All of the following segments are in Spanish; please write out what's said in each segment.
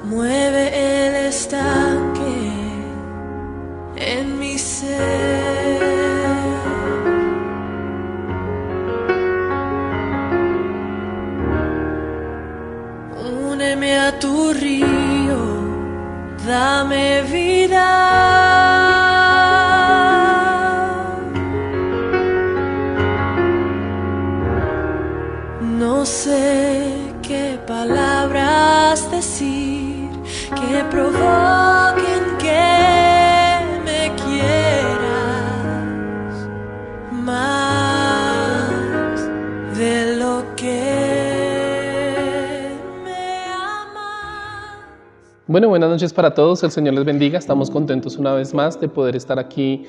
Mueve el estanque en mi ser. Úneme a tu río, dame vida. No sé qué palabras decir que provoquen que me quieras más de lo que me amas. Bueno, buenas noches para todos, el Señor les bendiga. Estamos contentos una vez más de poder estar aquí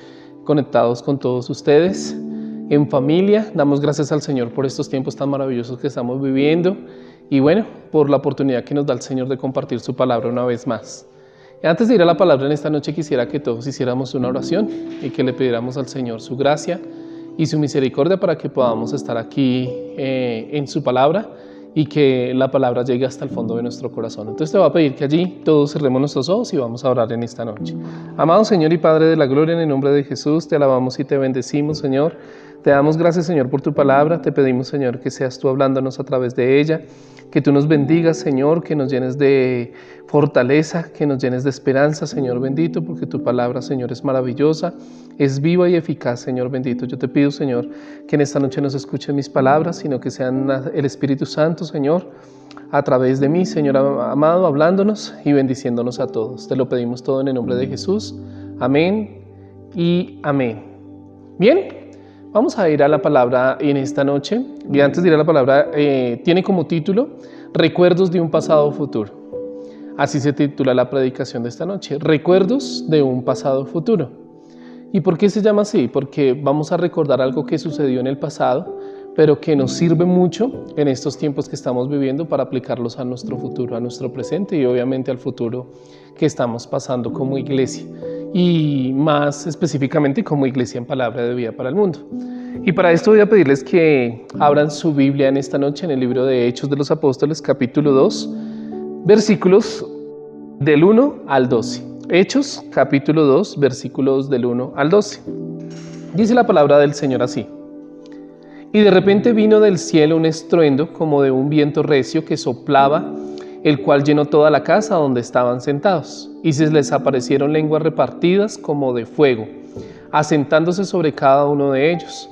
conectados con todos ustedes en familia. Damos gracias al Señor por estos tiempos tan maravillosos que estamos viviendo y bueno, por la oportunidad que nos da el Señor de compartir su palabra una vez más. Antes de ir a la palabra en esta noche, quisiera que todos hiciéramos una oración y que le pidiéramos al Señor su gracia y su misericordia para que podamos estar aquí en su palabra y que la palabra llegue hasta el fondo de nuestro corazón. Entonces te voy a pedir que allí todos cerremos nuestros ojos y vamos a orar en esta noche. Amado Señor y Padre de la gloria, en el nombre de Jesús, te alabamos y te bendecimos, Señor. Te damos gracias, Señor, por tu palabra. Te pedimos, Señor, que seas tú hablándonos a través de ella, que tú nos bendigas, Señor, que nos llenes de fortaleza, que nos llenes de esperanza, Señor bendito, porque tu palabra, Señor, es maravillosa, es viva y eficaz, Señor bendito. Yo te pido, Señor, que en esta noche no se escuchen mis palabras, sino que sean el Espíritu Santo, Señor, a través de mí, Señor amado, hablándonos y bendiciéndonos a todos. Te lo pedimos todo en el nombre de Jesús. Amén y amén. Bien. Vamos a ir a la palabra en esta noche y antes de ir a la palabra tiene como título Recuerdos de un pasado futuro. Así se titula la predicación de esta noche, Recuerdos de un pasado futuro. ¿Y por qué se llama así? Porque vamos a recordar algo que sucedió en el pasado, pero que nos sirve mucho en estos tiempos que estamos viviendo para aplicarlos a nuestro futuro, a nuestro presente y obviamente al futuro que estamos pasando como iglesia. Y más específicamente como Iglesia en Palabra de Vida para el Mundo. Y para esto voy a pedirles que abran su Biblia en esta noche en el libro de Hechos de los Apóstoles, capítulo 2, versículos del 1 al 12. Hechos, capítulo 2, versículos del 1 al 12. Dice la palabra del Señor así. Y de repente vino del cielo un estruendo como de un viento recio que soplaba, el cual llenó toda la casa donde estaban sentados, y se les aparecieron lenguas repartidas como de fuego, asentándose sobre cada uno de ellos.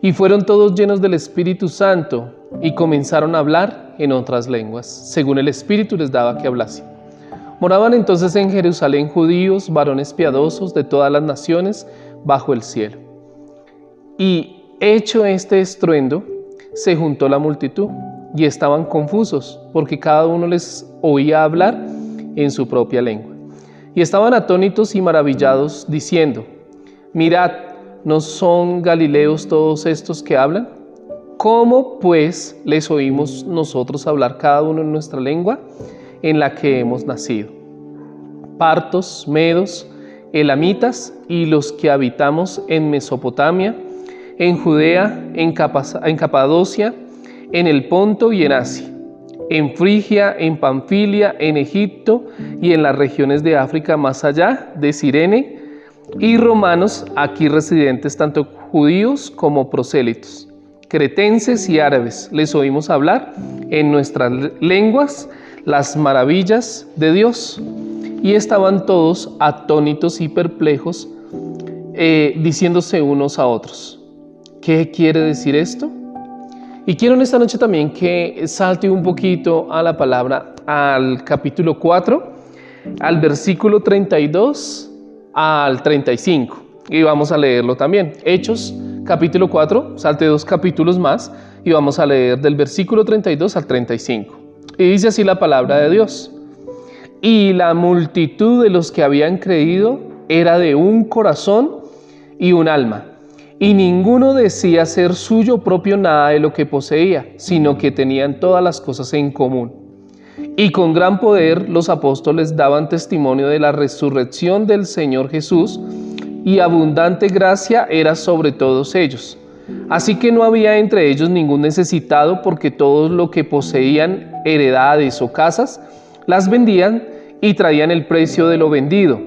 Y fueron todos llenos del Espíritu Santo, y comenzaron a hablar en otras lenguas, según el Espíritu les daba que hablasen. Moraban entonces en Jerusalén judíos, varones piadosos de todas las naciones, bajo el cielo. Y hecho este estruendo, se juntó la multitud, y estaban confusos, porque cada uno les oía hablar en su propia lengua. Y estaban atónitos y maravillados, diciendo, mirad, ¿no son galileos todos estos que hablan? ¿Cómo, pues, les oímos nosotros hablar cada uno en nuestra lengua en la que hemos nacido? Partos, medos, elamitas y los que habitamos en Mesopotamia, en Judea, en Capadocia, en el Ponto y en Asia, en Frigia, en Panfilia, en Egipto y en las regiones de África más allá de Cirene, y romanos aquí residentes, tanto judíos como prosélitos, cretenses y árabes, les oímos hablar en nuestras lenguas las maravillas de Dios. Y estaban todos atónitos y perplejos, diciéndose unos a otros, ¿qué quiere decir esto? Y quiero en esta noche también que salte un poquito a la palabra, al capítulo 4, al versículo 32 al 35. Y vamos a leerlo también. Hechos, capítulo 4, salte 2 capítulos más y vamos a leer del versículo 32 al 35. Y dice así la palabra de Dios. Y la multitud de los que habían creído era de un corazón y un alma. Y ninguno decía ser suyo propio nada de lo que poseía, sino que tenían todas las cosas en común. Y con gran poder los apóstoles daban testimonio de la resurrección del Señor Jesús, y abundante gracia era sobre todos ellos. Así que no había entre ellos ningún necesitado, porque todos lo que poseían, heredades o casas, las vendían y traían el precio de lo vendido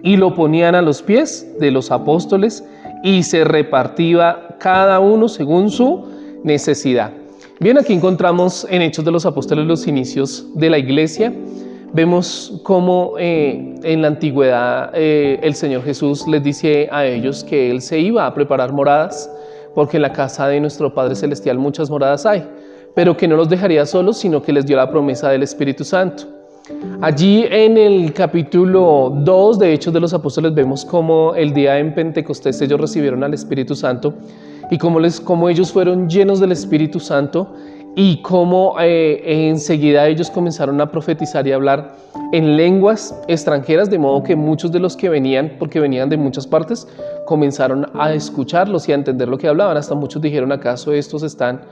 y lo ponían a los pies de los apóstoles y se repartía cada uno según su necesidad. Bien, aquí encontramos en Hechos de los Apóstoles los inicios de la iglesia. Vemos cómo en la antigüedad el Señor Jesús les dice a ellos que Él se iba a preparar moradas, porque en la casa de nuestro Padre Celestial muchas moradas hay, pero que no los dejaría solos, sino que les dio la promesa del Espíritu Santo. Allí en el capítulo 2 de Hechos de los Apóstoles vemos cómo el día en Pentecostés ellos recibieron al Espíritu Santo y cómo ellos fueron llenos del Espíritu Santo y cómo enseguida ellos comenzaron a profetizar y a hablar en lenguas extranjeras, de modo que muchos de los que venían, porque venían de muchas partes, comenzaron a escucharlos y a entender lo que hablaban. Hasta muchos dijeron: ¿acaso estos están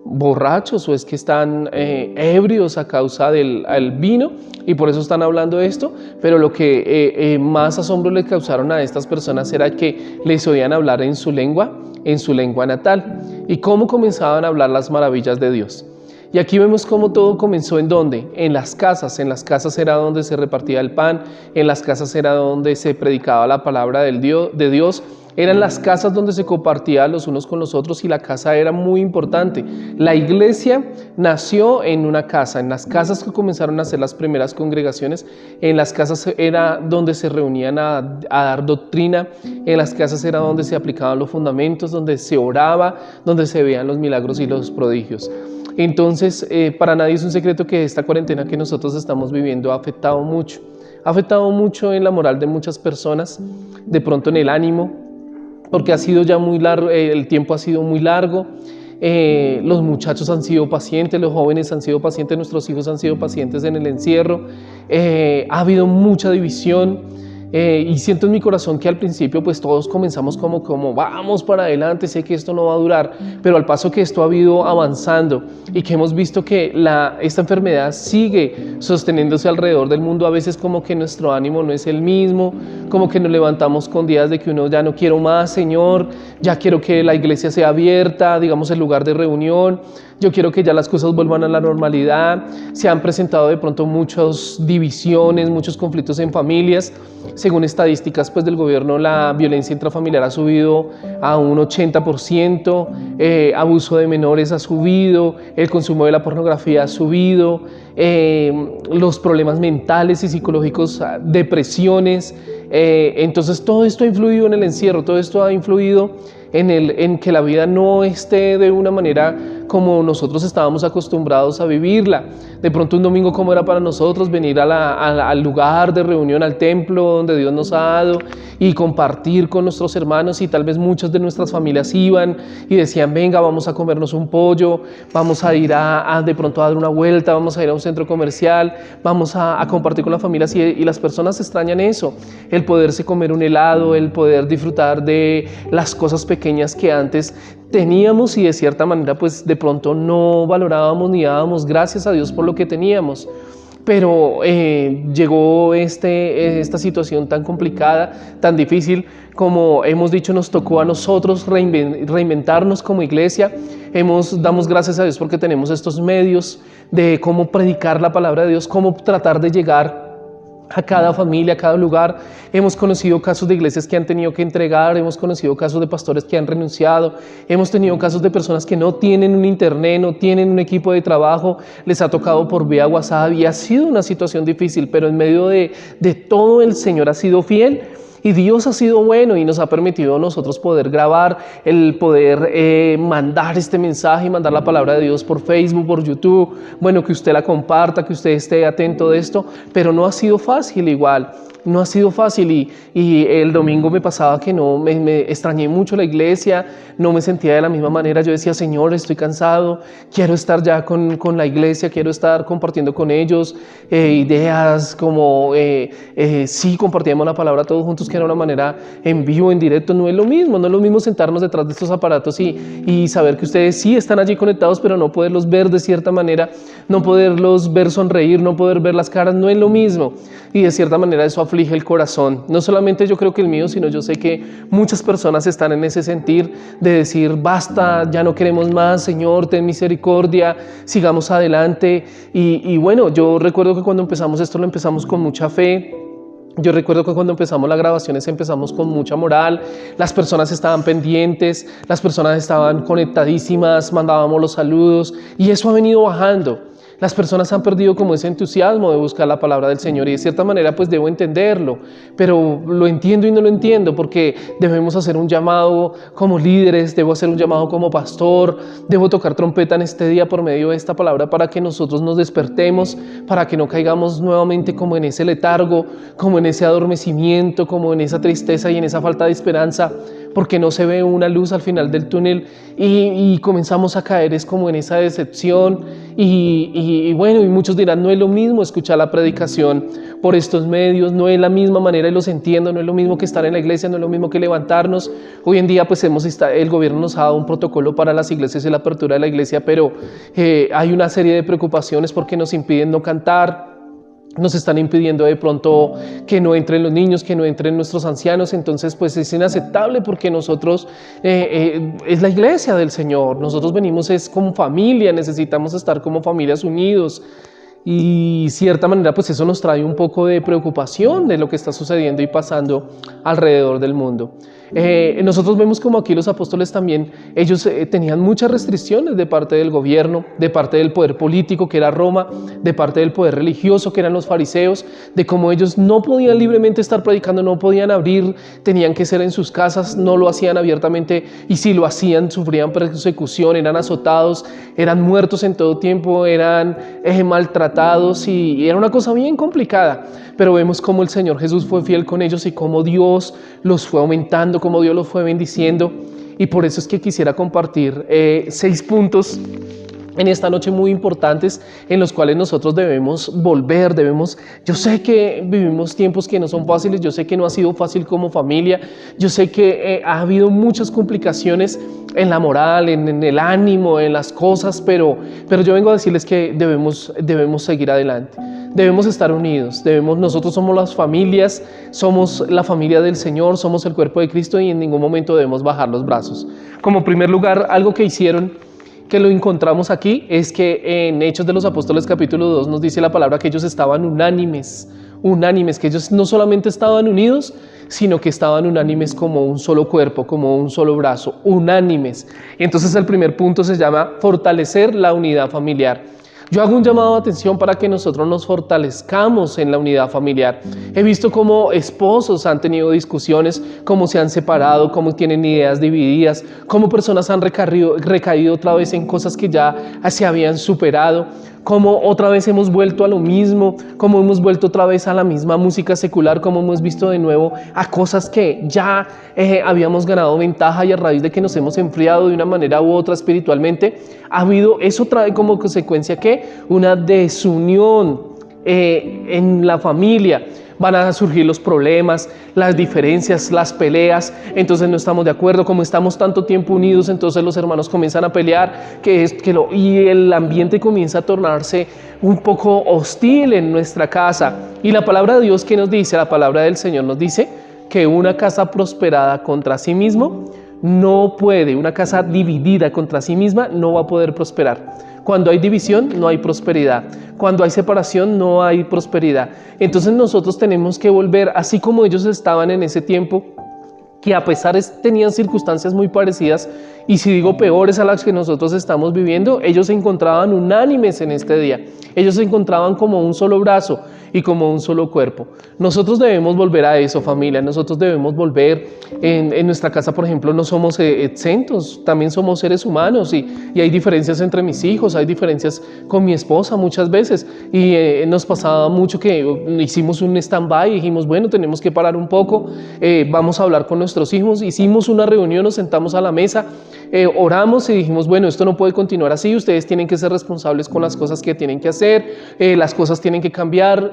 borrachos o es que están ebrios a causa del vino y por eso están hablando esto? Pero lo que más asombro le causaron a estas personas era que les oían hablar en su lengua natal, y cómo comenzaban a hablar las maravillas de Dios. Y aquí vemos cómo todo comenzó ¿en dónde? En las casas era donde se repartía el pan, en las casas era donde se predicaba la palabra de Dios, eran las casas donde se compartía los unos con los otros, y la casa era muy importante. La iglesia nació en una casa, en las casas que comenzaron a ser las primeras congregaciones, en las casas era donde se reunían a dar doctrina, en las casas era donde se aplicaban los fundamentos, donde se oraba, donde se veían los milagros y los prodigios. Entonces, para nadie es un secreto que esta cuarentena que nosotros estamos viviendo ha afectado mucho en la moral de muchas personas, de pronto en el ánimo, porque ha sido ya muy largo, el tiempo ha sido muy largo, los muchachos han sido pacientes, los jóvenes han sido pacientes, nuestros hijos han sido pacientes en el encierro, ha habido mucha división. Y siento en mi corazón que al principio pues todos comenzamos como vamos para adelante, sé que esto no va a durar, pero al paso que esto ha ido avanzando y que hemos visto que esta enfermedad sigue sosteniéndose alrededor del mundo, a veces como que nuestro ánimo no es el mismo, como que nos levantamos con días de que uno ya no quiero más, Señor, ya quiero que la iglesia sea abierta, digamos el lugar de reunión, yo quiero que ya las cosas vuelvan a la normalidad. Se han presentado de pronto muchas divisiones, muchos conflictos en familias. Según estadísticas pues, del gobierno, la violencia intrafamiliar ha subido a un 80%, abuso de menores ha subido, el consumo de la pornografía ha subido, los problemas mentales y psicológicos, depresiones. Entonces todo esto ha influido en el encierro, todo esto ha influido en que la vida no esté de una manera como nosotros estábamos acostumbrados a vivirla. De pronto un domingo, como era para nosotros venir al lugar de reunión, al templo donde Dios nos ha dado, y compartir con nuestros hermanos, y tal vez muchas de nuestras familias iban y decían: venga, vamos a comernos un pollo, vamos a ir de pronto a dar una vuelta, vamos a ir a un centro comercial, vamos a compartir con las familias, y las personas extrañan eso, el poderse comer un helado, el poder disfrutar de las cosas pequeñas que antes teníamos y de cierta manera pues de pronto no valorábamos ni dábamos gracias a Dios por lo que teníamos. Pero llegó esta situación tan complicada, tan difícil, como hemos dicho, nos tocó a nosotros reinventarnos como iglesia. Damos gracias a Dios porque tenemos estos medios de cómo predicar la palabra de Dios, cómo tratar de llegar a cada familia, a cada lugar. Hemos conocido casos de iglesias que han tenido que entregar, hemos conocido casos de pastores que han renunciado, hemos tenido casos de personas que no tienen un internet, no tienen un equipo de trabajo, les ha tocado por vía WhatsApp, y ha sido una situación difícil, pero en medio de todo el Señor ha sido fiel. Y Dios ha sido bueno y nos ha permitido a nosotros poder grabar, el poder mandar este mensaje y mandar la palabra de Dios por Facebook, por YouTube. Bueno, que usted la comparta, que usted esté atento de esto, pero no ha sido fácil igual. No ha sido fácil, y el domingo me pasaba que no me extrañé mucho la iglesia, no me sentía de la misma manera. Yo decía: Señor, estoy cansado, quiero estar ya con la iglesia, quiero estar compartiendo con ellos ideas, como sí, compartíamos la palabra todos juntos, que era una manera en vivo, en directo. No es lo mismo sentarnos detrás de estos aparatos y saber que ustedes sí están allí conectados, pero no poderlos ver de cierta manera, no poderlos ver sonreír, no poder ver las caras, no es lo mismo, y de cierta manera eso ha aflige el corazón. No solamente yo creo que el mío, sino yo sé que muchas personas están en ese sentir de decir, basta, ya no queremos más, Señor, ten misericordia, sigamos adelante. Y bueno, yo recuerdo que cuando empezamos esto lo empezamos con mucha fe. Yo recuerdo que cuando empezamos las grabaciones empezamos con mucha moral, las personas estaban pendientes, las personas estaban conectadísimas, mandábamos los saludos y eso ha venido bajando. Las personas han perdido como ese entusiasmo de buscar la palabra del Señor y de cierta manera pues debo entenderlo, pero lo entiendo y no lo entiendo porque debemos hacer un llamado como líderes, debo hacer un llamado como pastor, debo tocar trompeta en este día por medio de esta palabra para que nosotros nos despertemos, para que no caigamos nuevamente como en ese letargo, como en ese adormecimiento, como en esa tristeza y en esa falta de esperanza, porque no se ve una luz al final del túnel y comenzamos a caer es como en esa decepción y bueno, y muchos dirán, no es lo mismo escuchar la predicación por estos medios, no es la misma manera y los entiendo, no es lo mismo que estar en la iglesia, no es lo mismo que levantarnos. Hoy en día pues el gobierno nos ha dado un protocolo para las iglesias y la apertura de la iglesia, pero hay una serie de preocupaciones porque nos impiden no cantar, nos están impidiendo de pronto que no entren los niños, que no entren nuestros ancianos, entonces pues es inaceptable porque nosotros es la iglesia del Señor, nosotros venimos es como familia, necesitamos estar como familias unidos y de cierta manera pues eso nos trae un poco de preocupación de lo que está sucediendo y pasando alrededor del mundo. Nosotros vemos como aquí los apóstoles también, ellos tenían muchas restricciones de parte del gobierno, de parte del poder político que era Roma, de parte del poder religioso que eran los fariseos, de cómo ellos no podían libremente estar predicando, no podían abrir, tenían que ser en sus casas, no lo hacían abiertamente y si lo hacían sufrían persecución, eran azotados, eran muertos en todo tiempo, eran maltratados y era una cosa bien complicada, pero vemos cómo el Señor Jesús fue fiel con ellos y cómo Dios los fue aumentando, cómo Dios los fue bendiciendo y por eso es que quisiera compartir 6 puntos en esta noche muy importantes en los cuales nosotros debemos volver, yo sé que vivimos tiempos que no son fáciles, yo sé que no ha sido fácil como familia, yo sé que ha habido muchas complicaciones en la moral, en el ánimo, en las cosas, pero yo vengo a decirles que debemos seguir adelante. Debemos estar unidos, nosotros somos las familias, somos la familia del Señor, somos el cuerpo de Cristo y en ningún momento debemos bajar los brazos. Como primer lugar, algo que hicieron, que lo encontramos aquí, es que en Hechos de los Apóstoles capítulo 2 nos dice la palabra que ellos estaban unánimes, que ellos no solamente estaban unidos, sino que estaban unánimes como un solo cuerpo, como un solo brazo, unánimes. Y entonces el primer punto se llama fortalecer la unidad familiar. Yo hago un llamado de atención para que nosotros nos fortalezcamos en la unidad familiar. He visto cómo esposos han tenido discusiones, cómo se han separado, cómo tienen ideas divididas, cómo personas han recaído otra vez en cosas que ya se habían superado, cómo otra vez hemos vuelto a lo mismo, cómo hemos vuelto otra vez a la misma música secular, cómo hemos visto de nuevo a cosas que ya habíamos ganado ventaja y a raíz de que nos hemos enfriado de una manera u otra espiritualmente, eso trae como consecuencia que una desunión en la familia. Van a surgir los problemas, las diferencias, las peleas, entonces no estamos de acuerdo, como estamos tanto tiempo unidos, entonces los hermanos comienzan a pelear, y el ambiente comienza a tornarse un poco hostil en nuestra casa. Y la palabra de Dios, ¿qué nos dice? La palabra del Señor nos dice que una casa prosperada contra sí mismo no puede, una casa dividida contra sí misma no va a poder prosperar. Cuando hay división no hay prosperidad, cuando hay separación no hay prosperidad. Entonces nosotros tenemos que volver, así como ellos estaban en ese tiempo, que a pesar tenían circunstancias muy parecidas, y si digo peores a las que nosotros estamos viviendo, ellos se encontraban unánimes en este día. Ellos se encontraban como un solo brazo y como un solo cuerpo. Nosotros debemos volver a eso, familia. Nosotros debemos volver. En nuestra casa, por ejemplo, no somos exentos. También somos seres humanos y hay diferencias entre mis hijos, hay diferencias con mi esposa muchas veces. Y nos pasaba mucho que hicimos un stand-by y dijimos, bueno, tenemos que parar un poco. Vamos a hablar con nuestros hijos. Hicimos una reunión, nos sentamos a la mesa. oramos y dijimos, bueno, esto no puede continuar así, ustedes tienen que ser responsables con las cosas que tienen que hacer, las cosas tienen que cambiar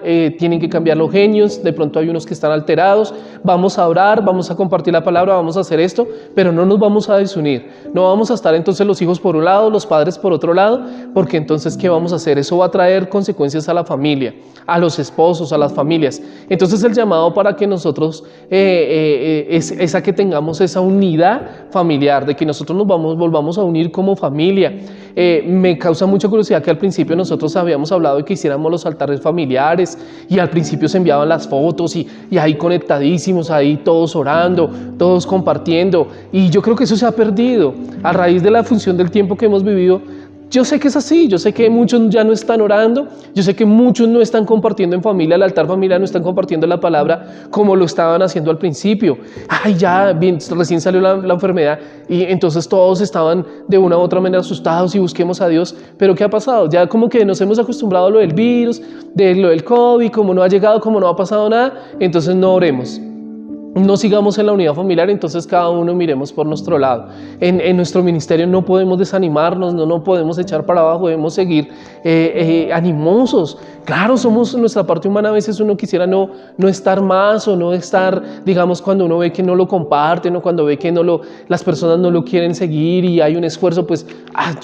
los genios, de pronto hay unos que están alterados, vamos a orar, vamos a compartir la palabra, vamos a hacer esto, pero no nos vamos a desunir, no vamos a estar entonces los hijos por un lado, los padres por otro lado, porque entonces ¿qué vamos a hacer? Eso va a traer consecuencias a la familia, a los esposos, a las familias. Entonces el llamado para que nosotros es a que tengamos esa unidad familiar, de que nosotros nos volvamos a unir como familia. Me causa mucha curiosidad que al principio nosotros habíamos hablado de que hiciéramos los altares familiares y al principio se enviaban las fotos y ahí conectadísimos, ahí todos orando, todos compartiendo, y yo creo que eso se ha perdido a raíz de la función del tiempo que hemos vivido. Yo sé que es así, yo sé que muchos ya no están orando, yo sé que muchos no están compartiendo en familia, el altar familiar, no están compartiendo la palabra como lo estaban haciendo al principio. Ay, ya bien, recién salió la enfermedad y entonces todos estaban de una u otra manera asustados y busquemos a Dios. Pero ¿qué ha pasado? Ya como que nos hemos acostumbrado a lo del virus, de lo del COVID, como no ha llegado, como no ha pasado nada, entonces no oremos. No sigamos en la unidad familiar, entonces cada uno miremos por nuestro lado. En nuestro ministerio no podemos desanimarnos, no podemos echar para abajo, debemos seguir animosos. Claro, somos nuestra parte humana, a veces uno quisiera no estar más o no estar, digamos, cuando uno ve que no lo comparten o cuando ve que las personas no lo quieren seguir y hay un esfuerzo, pues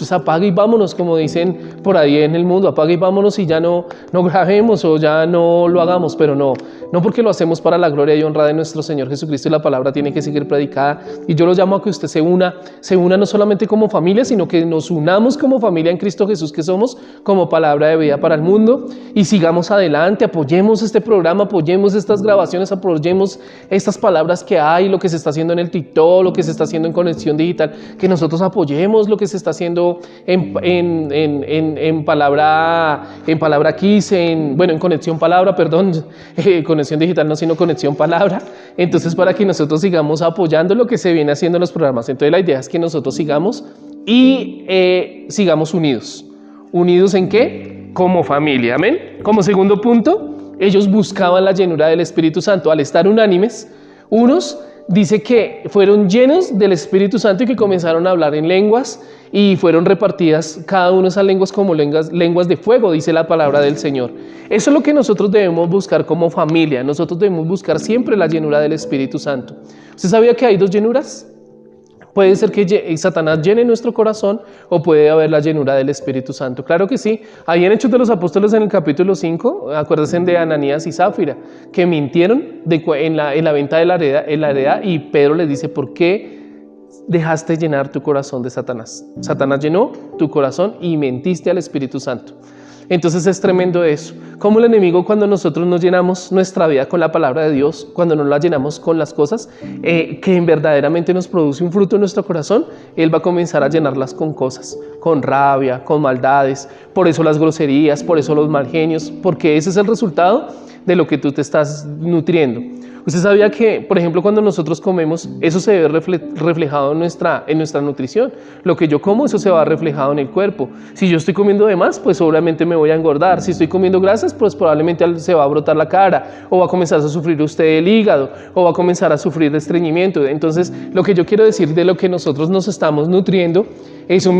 apaga y vámonos, como dicen por ahí en el mundo, apaga y vámonos y ya no grabemos o ya no lo hagamos, pero no porque lo hacemos para la gloria y honra de nuestro Señor Jesucristo, y la palabra tiene que seguir predicada. Y yo lo llamo a que usted se una no solamente como familia, sino que nos unamos como familia en Cristo Jesús que somos, como palabra de vida para el mundo, y sigamos adelante, apoyemos este programa, apoyemos estas grabaciones, apoyemos estas palabras que hay, lo que se está haciendo en el TikTok, lo que se está haciendo en Conexión Digital, que nosotros apoyemos lo que se está haciendo en Palabra Kiss, en Conexión Palabra, Conexión Digital no, sino Conexión Palabra. Entonces, para que nosotros sigamos apoyando lo que se viene haciendo en los programas. Entonces, la idea es que nosotros sigamos y sigamos unidos. ¿Unidos en qué? Como familia, amén. Como segundo punto, ellos buscaban la llenura del Espíritu Santo. Al estar unánimes, unos dice que fueron llenos del Espíritu Santo y que comenzaron a hablar en lenguas y fueron repartidas cada una de esas lenguas como lenguas de fuego, dice la palabra del Señor. Eso es lo que nosotros debemos buscar como familia. Nosotros debemos buscar siempre la llenura del Espíritu Santo. ¿Usted sabía que hay dos llenuras? Puede ser que Satanás llene nuestro corazón o puede haber la llenura del Espíritu Santo. Claro que sí. Ahí en Hechos de los Apóstoles en el capítulo 5, acuérdense de Ananías y Zafira, que mintieron en la venta de la heredad, y Pedro les dice, ¿por qué dejaste llenar tu corazón de Satanás? Satanás llenó tu corazón y mentiste al Espíritu Santo. Entonces es tremendo eso. Como el enemigo, cuando nosotros nos llenamos nuestra vida con la palabra de Dios, cuando nos la llenamos con las cosas que verdaderamente nos produce un fruto en nuestro corazón, él va a comenzar a llenarlas con cosas, con rabia, con maldades. Por eso las groserías, por eso los mal genios, porque ese es el resultado de lo que tú te estás nutriendo. ¿Usted sabía que, por ejemplo, cuando nosotros comemos, eso se ve reflejado en nuestra nutrición? Lo que yo como, eso se va reflejado en el cuerpo. Si yo estoy comiendo de más, pues obviamente me voy a engordar. Si estoy comiendo grasas, pues probablemente se va a brotar la cara, o va a comenzar a sufrir usted el hígado, o va a comenzar a sufrir de estreñimiento. Entonces, lo que yo quiero decir de lo que nosotros nos estamos nutriendo, esa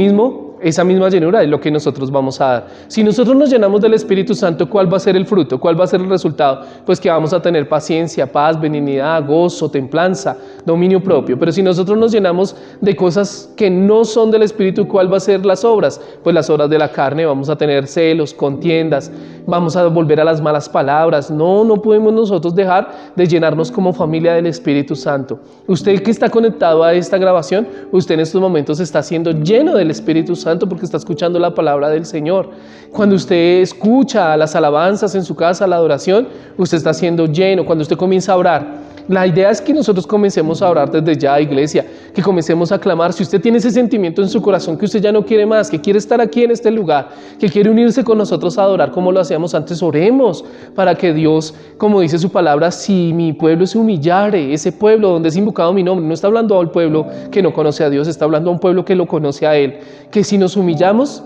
misma llenura es lo que nosotros vamos a dar. Si nosotros nos llenamos del Espíritu Santo, ¿cuál va a ser el fruto? ¿Cuál va a ser el resultado? Pues que vamos a tener paciencia, paz, benignidad, gozo, templanza, dominio propio. Pero si nosotros nos llenamos de cosas que no son del Espíritu, ¿cuál va a ser las obras? Pues las obras de la carne. Vamos a tener celos, contiendas, vamos a volver a las malas palabras. No podemos nosotros dejar de llenarnos como familia del Espíritu Santo. Usted que está conectado a esta grabación, usted en estos momentos está siendo lleno del Espíritu Santo, porque está escuchando la palabra del Señor. Cuando usted escucha las alabanzas en su casa, la adoración, usted está siendo lleno. Cuando usted comienza a orar, la idea es que nosotros comencemos a orar desde ya, iglesia, que comencemos a clamar. Si usted tiene ese sentimiento en su corazón que usted ya no quiere más, que quiere estar aquí en este lugar, que quiere unirse con nosotros a adorar como lo hacíamos antes, oremos para que Dios, como dice su palabra, si mi pueblo se humillare, ese pueblo donde es invocado mi nombre, no está hablando a un pueblo que no conoce a Dios, está hablando a un pueblo que lo conoce a Él, que si nos humillamos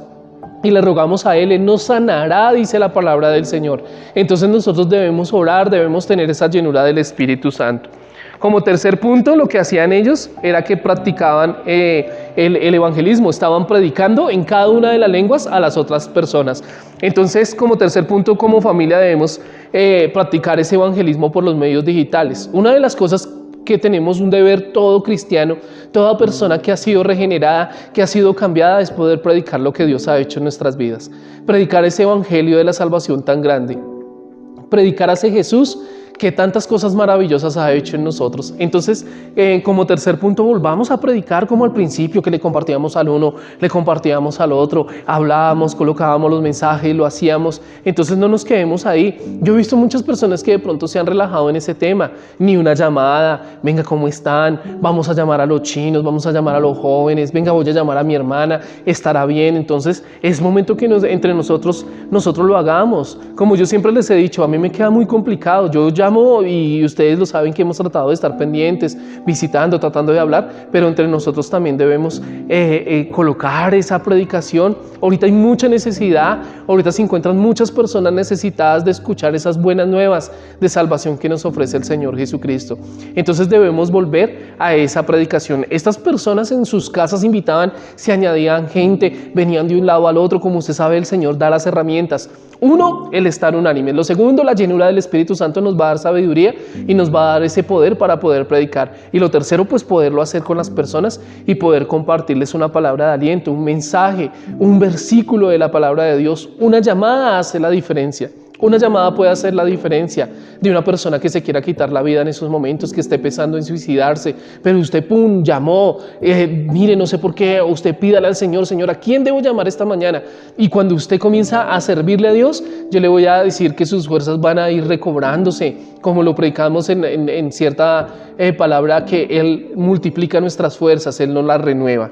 y le rogamos a Él nos sanará, dice la palabra del Señor. Entonces nosotros debemos orar, debemos tener esa llenura del Espíritu Santo. Como tercer punto, lo que hacían ellos era que practicaban el evangelismo, estaban predicando en cada una de las lenguas a las otras personas. Entonces, como tercer punto, como familia debemos practicar ese evangelismo por los medios digitales. Una de las cosas que tenemos un deber todo cristiano, toda persona que ha sido regenerada, que ha sido cambiada, es poder predicar lo que Dios ha hecho en nuestras vidas. Predicar ese evangelio de la salvación tan grande. Predicar a ese Jesús que tantas cosas maravillosas ha hecho en nosotros. Entonces, como tercer punto, volvamos a predicar como al principio, que le compartíamos al uno, le compartíamos al otro, hablábamos, colocábamos los mensajes, lo hacíamos. Entonces no nos quedemos ahí. Yo he visto muchas personas que de pronto se han relajado en ese tema. Ni una llamada, venga, ¿cómo están? Vamos a llamar a los chinos, vamos a llamar a los jóvenes, venga, voy a llamar a mi hermana, estará bien. Entonces es momento que entre nosotros lo hagamos. Como yo siempre les he dicho, a mí me queda muy complicado. Yo llamo y ustedes lo saben que hemos tratado de estar pendientes, visitando, tratando de hablar, pero entre nosotros también debemos colocar esa predicación. Ahorita hay mucha necesidad, ahorita se encuentran muchas personas necesitadas de escuchar esas buenas nuevas de salvación que nos ofrece el Señor Jesucristo. Entonces debemos volver a esa predicación. Estas personas en sus casas invitaban, se añadían gente, venían de un lado al otro. Como usted sabe, el Señor da las herramientas. Uno, el estar unánime. Lo segundo, la llenura del Espíritu Santo nos va a dar sabiduría y nos va a dar ese poder para poder predicar. Y lo tercero, pues poderlo hacer con las personas y poder compartirles una palabra de aliento, un mensaje, un versículo de la palabra de Dios. Una llamada hace la diferencia. Una llamada puede hacer la diferencia de una persona que se quiera quitar la vida en esos momentos, que esté pensando en suicidarse, pero usted, pum, llamó, mire, no sé por qué, usted pídale al Señor, Señor, ¿a quién debo llamar esta mañana? Y cuando usted comienza a servirle a Dios, yo le voy a decir que sus fuerzas van a ir recobrándose, como lo predicamos en cierta palabra, que Él multiplica nuestras fuerzas, Él nos las renueva.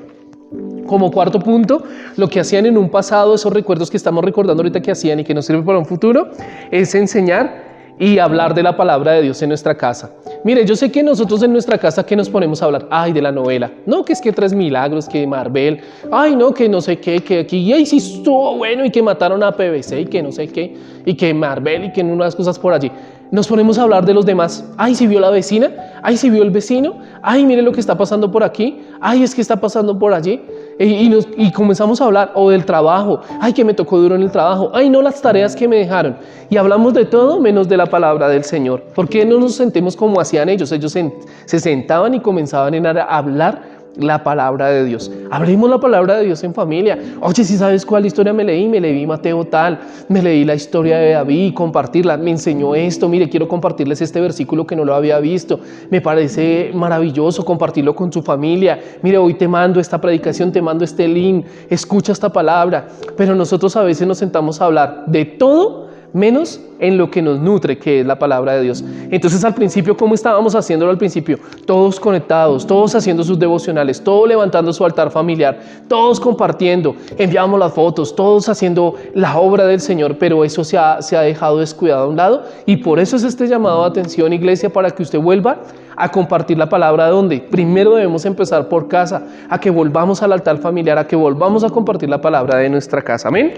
Como cuarto punto, lo que hacían en un pasado, esos recuerdos que estamos recordando ahorita que hacían y que nos sirven para un futuro, es enseñar y hablar de la palabra de Dios en nuestra casa. Mire, yo sé que nosotros en nuestra casa, ¿qué nos ponemos a hablar? Ay, de la novela. No, que es que 3 milagros, que Marvel. Ay, no, que no sé qué, que aquí. Y ahí sí estuvo bueno y que mataron a PVC y que no sé qué. Y que Marvel y que unas cosas por allí. Nos ponemos a hablar de los demás. Ay, si vio la vecina. Ay, si vio el vecino. Ay, mire lo que está pasando por aquí. Ay, es que está pasando por allí. Y comenzamos a hablar, o del trabajo. Ay, que me tocó duro en el trabajo. Ay, no, las tareas que me dejaron. Y hablamos de todo menos de la palabra del Señor. ¿Por qué no nos sentemos como hacían ellos? Ellos se sentaban y comenzaban a hablar la palabra de Dios. Hablemos la palabra de Dios en familia. Oye, si sabes cuál historia me leí Mateo tal, me leí la historia de David, compartirla, me enseñó esto, mire, quiero compartirles este versículo que no lo había visto, me parece maravilloso compartirlo con su familia. Mire, hoy te mando esta predicación, te mando este link, escucha esta palabra. Pero nosotros a veces nos sentamos a hablar de todo menos en lo que nos nutre, que es la palabra de Dios. Entonces, al principio, ¿cómo estábamos haciéndolo al principio? Todos conectados, todos haciendo sus devocionales, todos levantando su altar familiar, todos compartiendo, enviábamos las fotos, todos haciendo la obra del Señor, pero eso se ha dejado descuidado a un lado, y por eso es este llamado de atención, iglesia, para que usted vuelva a compartir la palabra. ¿Dónde? Primero debemos empezar por casa, a que volvamos al altar familiar, a que volvamos a compartir la palabra de nuestra casa. Amén.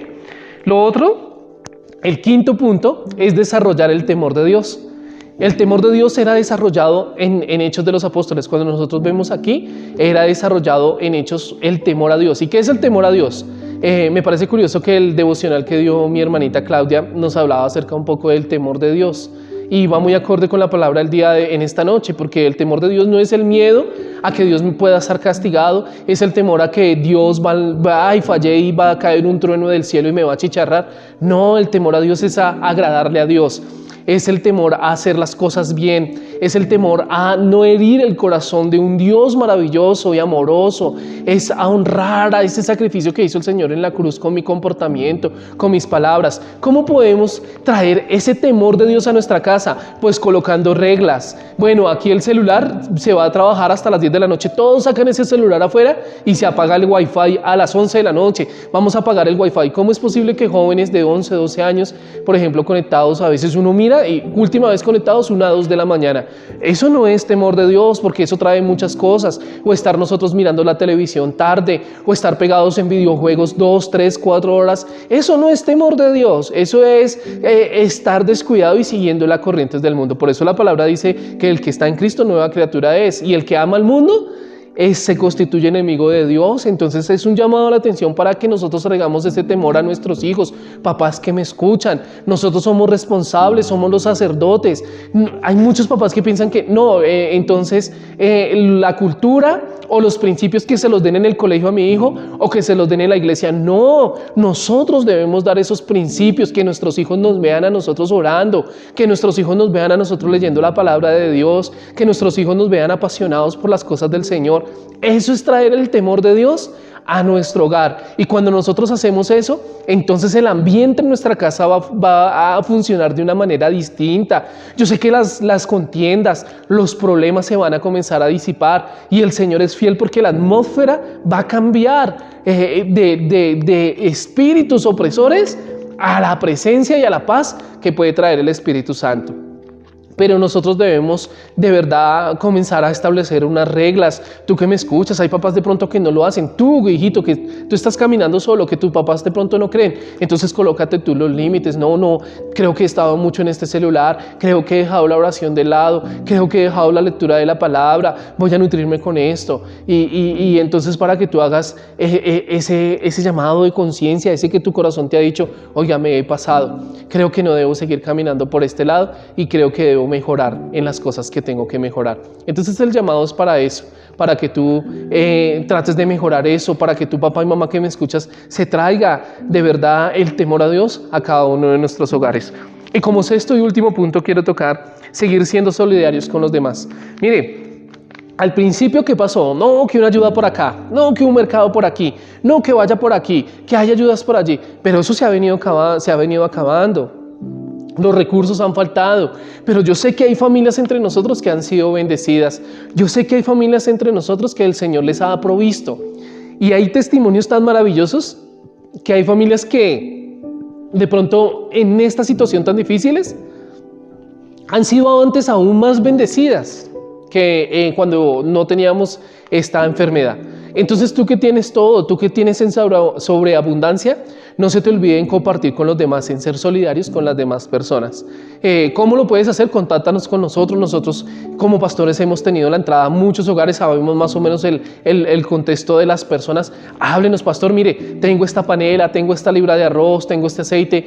Lo otro, el quinto punto, es desarrollar el temor de Dios. El temor de Dios era desarrollado en Hechos de los Apóstoles. Cuando nosotros vemos aquí, era desarrollado en Hechos el temor a Dios. ¿Y qué es el temor a Dios? Me parece curioso que el devocional que dio mi hermanita Claudia nos hablaba acerca un poco del temor de Dios. Y va muy acorde con la palabra del día en esta noche, porque el temor de Dios no es el miedo a que Dios me pueda ser castigado, es el temor a que Dios va y fallé y va a caer un trueno del cielo y me va a achicharrar. No, el temor a Dios es a agradarle a Dios. Es el temor a hacer las cosas bien, es el temor a no herir el corazón de un Dios maravilloso y amoroso, es a honrar a ese sacrificio que hizo el Señor en la cruz con mi comportamiento, con mis palabras. ¿Cómo podemos traer ese temor de Dios a nuestra casa? Pues colocando reglas. Bueno, aquí el celular se va a trabajar hasta las 10 de la noche, todos sacan ese celular afuera y se apaga el wifi a las 11 de la noche, vamos a apagar el wifi. ¿Cómo es posible que jóvenes de 11, 12 años, por ejemplo, conectados, a veces uno mira y última vez conectados 1 a 2 de la mañana? Eso no es temor de Dios, porque eso trae muchas cosas. O estar nosotros mirando la televisión tarde, o estar pegados en videojuegos 2, 3, 4 horas. Eso no es temor de Dios. Eso es estar descuidado y siguiendo las corrientes del mundo. Por eso la palabra dice que el que está en Cristo nueva criatura es, y el que ama al mundo se constituye enemigo de Dios. Entonces es un llamado a la atención para que nosotros traigamos ese temor a nuestros hijos. Papás que me escuchan, nosotros somos responsables, somos los sacerdotes. Hay muchos papás que piensan que no, entonces la cultura o los principios que se los den en el colegio a mi hijo o que se los den en la iglesia. No, nosotros debemos dar esos principios, que nuestros hijos nos vean a nosotros orando, que nuestros hijos nos vean a nosotros leyendo la palabra de Dios, que nuestros hijos nos vean apasionados por las cosas del Señor. Eso es traer el temor de Dios a nuestro hogar. Y cuando nosotros hacemos eso, entonces el ambiente en nuestra casa va a funcionar de una manera distinta. Yo sé que las contiendas, los problemas se van a comenzar a disipar y el Señor es fiel porque la atmósfera va a cambiar de espíritus opresores a la presencia y a la paz que puede traer el Espíritu Santo. Pero nosotros debemos de verdad comenzar a establecer unas reglas. Tú que me escuchas, hay papás de pronto que no lo hacen. Tú, hijito, que tú estás caminando solo, que tus papás de pronto no creen. Entonces colócate tú los límites. No, creo que he estado mucho en este celular. Creo que he dejado la oración de lado. Creo que he dejado la lectura de la palabra. Voy a nutrirme con esto. Y entonces para que tú hagas ese llamado de conciencia, ese que tu corazón te ha dicho, oiga, me he pasado. Creo que no debo seguir caminando por este lado y creo que debo mejorar en las cosas que tengo que mejorar. Entonces el llamado es para eso, para que tú trates de mejorar eso, para que tu papá y mamá que me escuchas se traiga de verdad el temor a Dios a cada uno de nuestros hogares. Y como sexto y último punto quiero tocar, seguir siendo solidarios con los demás. Mire, al principio, ¿qué pasó? No, que una ayuda por acá, no, que un mercado por aquí, no, que vaya por aquí, que haya ayudas por allí, pero eso se ha venido acabando. Los recursos han faltado, pero yo sé que hay familias entre nosotros que han sido bendecidas. Yo sé que hay familias entre nosotros que el Señor les ha provisto. Y hay testimonios tan maravillosos que hay familias que de pronto en esta situación tan difíciles han sido antes aún más bendecidas que cuando no teníamos esta enfermedad. Entonces tú que tienes todo, tú que tienes en sobreabundancia, no se te olvide en compartir con los demás, en ser solidarios con las demás personas. ¿Cómo lo puedes hacer? Contáctanos con nosotros. Nosotros como pastores hemos tenido la entrada a muchos hogares, sabemos más o menos el contexto de las personas. Háblenos, pastor, mire, tengo esta panela, tengo esta libra de arroz, tengo este aceite.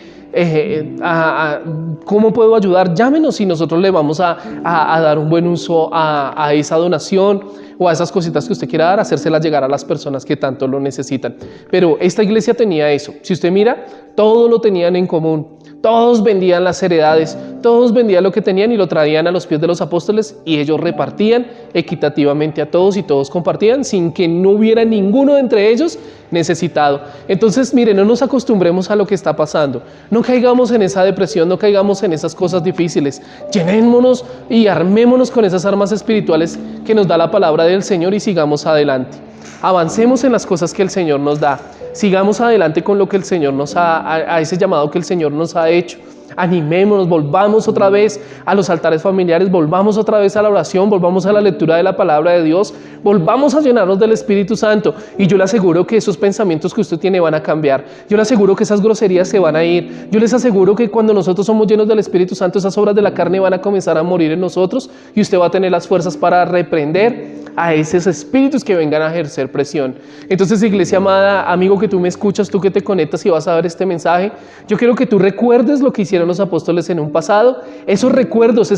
¿Cómo puedo ayudar? Llámenos y nosotros le vamos a dar un buen uso a esa donación o a esas cositas que usted quiera dar, hacérselas llegar a las personas que tanto lo necesitan. Pero esta iglesia tenía eso. Si usted mira, todo lo tenían en común. Todos vendían las heredades, todos vendían lo que tenían y lo traían a los pies de los apóstoles y ellos repartían equitativamente a todos y todos compartían sin que no hubiera ninguno de entre ellos necesitado. Entonces, mire, no nos acostumbremos a lo que está pasando. No caigamos en esa depresión, no caigamos en esas cosas difíciles. Llenémonos y armémonos con esas armas espirituales que nos da la palabra del Señor y sigamos adelante. Avancemos en las cosas que el Señor nos da. Sigamos adelante con lo que el Señor a ese llamado que el Señor nos ha hecho. Animémonos, volvamos otra vez a los altares familiares, volvamos otra vez a la oración, volvamos a la lectura de la palabra de Dios, volvamos a llenarnos del Espíritu Santo y yo le aseguro que esos pensamientos que usted tiene van a cambiar. Yo le aseguro que esas groserías se van a ir. Yo les aseguro que cuando nosotros somos llenos del Espíritu Santo, esas obras de la carne van a comenzar a morir en nosotros y usted va a tener las fuerzas para reprender a esos espíritus que vengan a ejercer presión. Entonces, iglesia amada, amigo que tú me escuchas, tú que te conectas y vas a ver este mensaje, yo quiero que tú recuerdes lo que hicieron los apóstoles en un pasado, esos recuerdos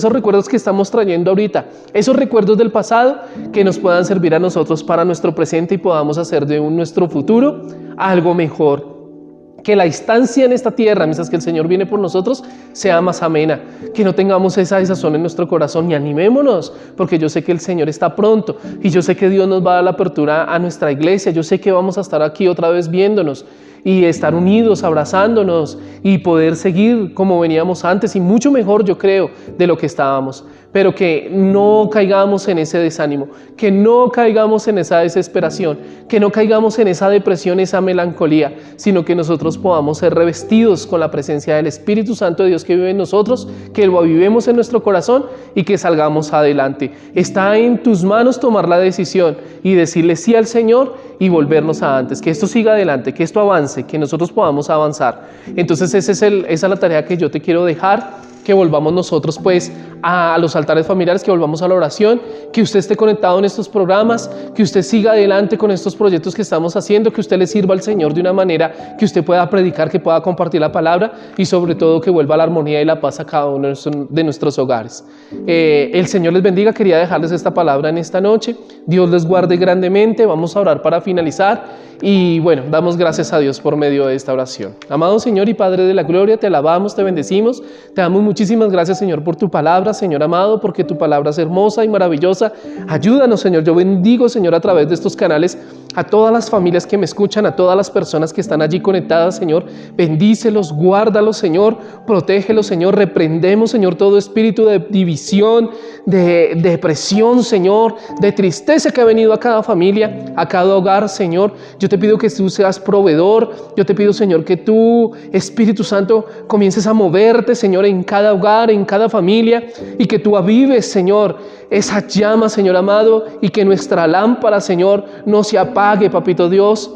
que estamos trayendo ahorita, esos recuerdos del pasado que nos puedan servir a nosotros para nuestro presente y podamos hacer de nuestro futuro algo mejor. Que la estancia en esta tierra, mientras que el Señor viene por nosotros, sea más amena. Que no tengamos esa desazón en nuestro corazón y animémonos, porque yo sé que el Señor está pronto y yo sé que Dios nos va a dar la apertura a nuestra iglesia. Yo sé que vamos a estar aquí otra vez viéndonos y estar unidos, abrazándonos y poder seguir como veníamos antes y mucho mejor, yo creo, de lo que estábamos. Pero que no caigamos en ese desánimo, que no caigamos en esa desesperación, que no caigamos en esa depresión, esa melancolía, sino que nosotros podamos ser revestidos con la presencia del Espíritu Santo de Dios que vive en nosotros, que lo avivemos en nuestro corazón y que salgamos adelante. Está en tus manos tomar la decisión y decirle sí al Señor y volvernos a antes, que esto siga adelante, que esto avance, que nosotros podamos avanzar. Entonces esa es la tarea que yo te quiero dejar. que volvamos nosotros pues a los altares familiares, que volvamos a la oración, que usted esté conectado en estos programas, que usted siga adelante con estos proyectos que estamos haciendo, que usted le sirva al Señor de una manera que usted pueda predicar, que pueda compartir la palabra y sobre todo que vuelva la armonía y la paz a cada uno de nuestros hogares. El Señor les bendiga. Quería dejarles esta palabra en esta noche. Dios les guarde grandemente. Vamos a orar para finalizar. Y bueno, damos gracias a Dios por medio de esta oración. Amado Señor y Padre de la gloria, te alabamos, te bendecimos, te damos muchísimas gracias, Señor, por tu palabra, Señor amado, porque tu palabra es hermosa y maravillosa. Ayúdanos, Señor. Yo bendigo, Señor, a través de estos canales a todas las familias que me escuchan, a todas las personas que están allí conectadas, Señor. Bendícelos, guárdalos, Señor, protégelos, Señor. Reprendemos, Señor, todo espíritu de división, de depresión, Señor, de tristeza que ha venido a cada familia, a cada hogar, Señor. Yo te pido que tú seas proveedor. Yo te pido, Señor, que tú, Espíritu Santo, comiences a moverte, Señor, en cada hogar, en cada familia, y que tú avives, Señor, esa llama, Señor amado, y que nuestra lámpara, Señor, no se apague, Papito Dios.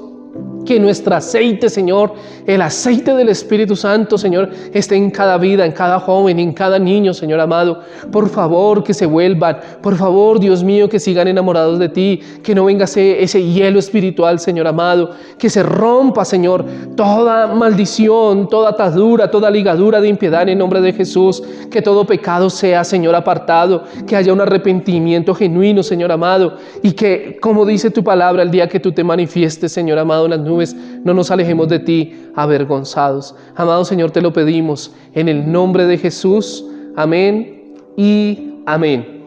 Que nuestro aceite, Señor, el aceite del Espíritu Santo, Señor, esté en cada vida, en cada joven, en cada niño, Señor amado. Por favor, que se vuelvan. Por favor, Dios mío, que sigan enamorados de ti. Que no venga ese hielo espiritual, Señor amado. Que se rompa, Señor, toda maldición, toda atadura, toda ligadura de impiedad en el nombre de Jesús. Que todo pecado sea, Señor, apartado. Que haya un arrepentimiento genuino, Señor amado. Y que, como dice tu palabra, el día que tú te manifiestes, Señor amado, en las nubes, no nos alejemos de ti avergonzados. Amado Señor, te lo pedimos en el nombre de Jesús. Amén y amén.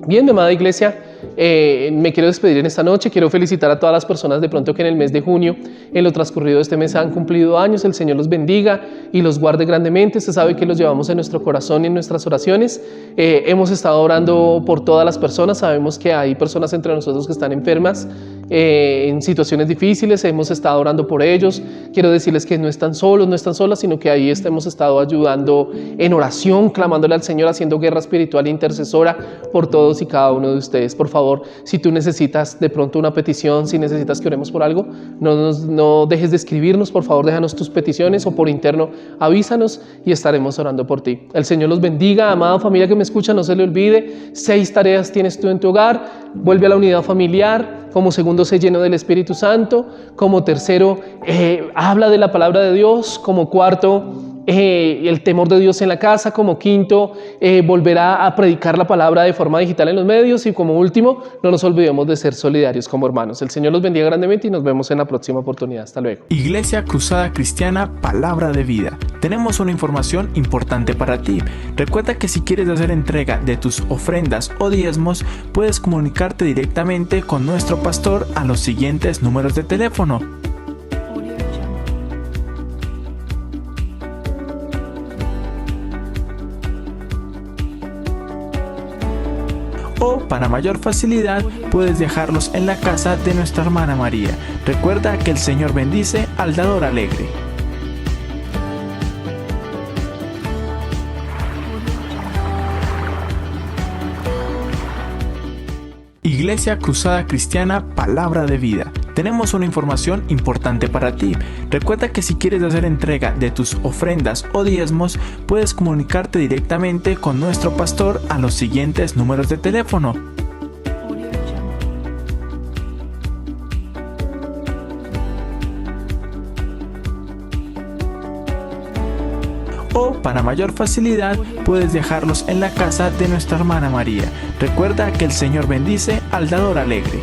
Bien, mi amada iglesia, me quiero despedir en esta noche. Quiero felicitar a todas las personas de pronto que en el mes de junio, en lo transcurrido de este mes, han cumplido años. El Señor los bendiga y los guarde grandemente. Usted sabe que los llevamos en nuestro corazón y en nuestras oraciones. Hemos estado orando por todas las personas. Sabemos que hay personas entre nosotros que están enfermas, en situaciones difíciles. Hemos estado orando por ellos. Quiero decirles que no están solos, no están solas, sino que ahí hemos estado ayudando en oración, clamándole al Señor, haciendo guerra espiritual e intercesora por todos y cada uno de ustedes. Por favor, si tú necesitas de pronto una petición, si necesitas que oremos por algo, no dejes de escribirnos. Por favor, déjanos tus peticiones o por interno avísanos y estaremos orando por ti. El Señor los bendiga. Amada familia que me escucha, no se le olvide, 6 tareas tienes tú en tu hogar. Vuelve a la unidad familiar. Como segundo, sé lleno del Espíritu Santo. Como tercero, habla de la palabra de Dios. Como cuarto, el temor de Dios en la casa. Como quinto, volverá a predicar la palabra de forma digital en los medios. Y como último, no nos olvidemos de ser solidarios como hermanos. El Señor los bendiga grandemente y nos vemos en la próxima oportunidad. Hasta luego. Iglesia Cruzada Cristiana, Palabra de Vida. Tenemos una información importante para ti. Recuerda que si quieres hacer entrega de tus ofrendas o diezmos, puedes comunicarte directamente con nuestro pastor a los siguientes números de teléfono. O para mayor facilidad puedes dejarlos en la casa de nuestra hermana María. Recuerda que el Señor bendice al dador alegre. Iglesia Cruzada Cristiana, Palabra de Vida. Tenemos una información importante para ti. Recuerda que si quieres hacer entrega de tus ofrendas o diezmos, puedes comunicarte directamente con nuestro pastor a los siguientes números de teléfono. O para mayor facilidad puedes dejarlos en la casa de nuestra hermana María. Recuerda que el Señor bendice al dador alegre.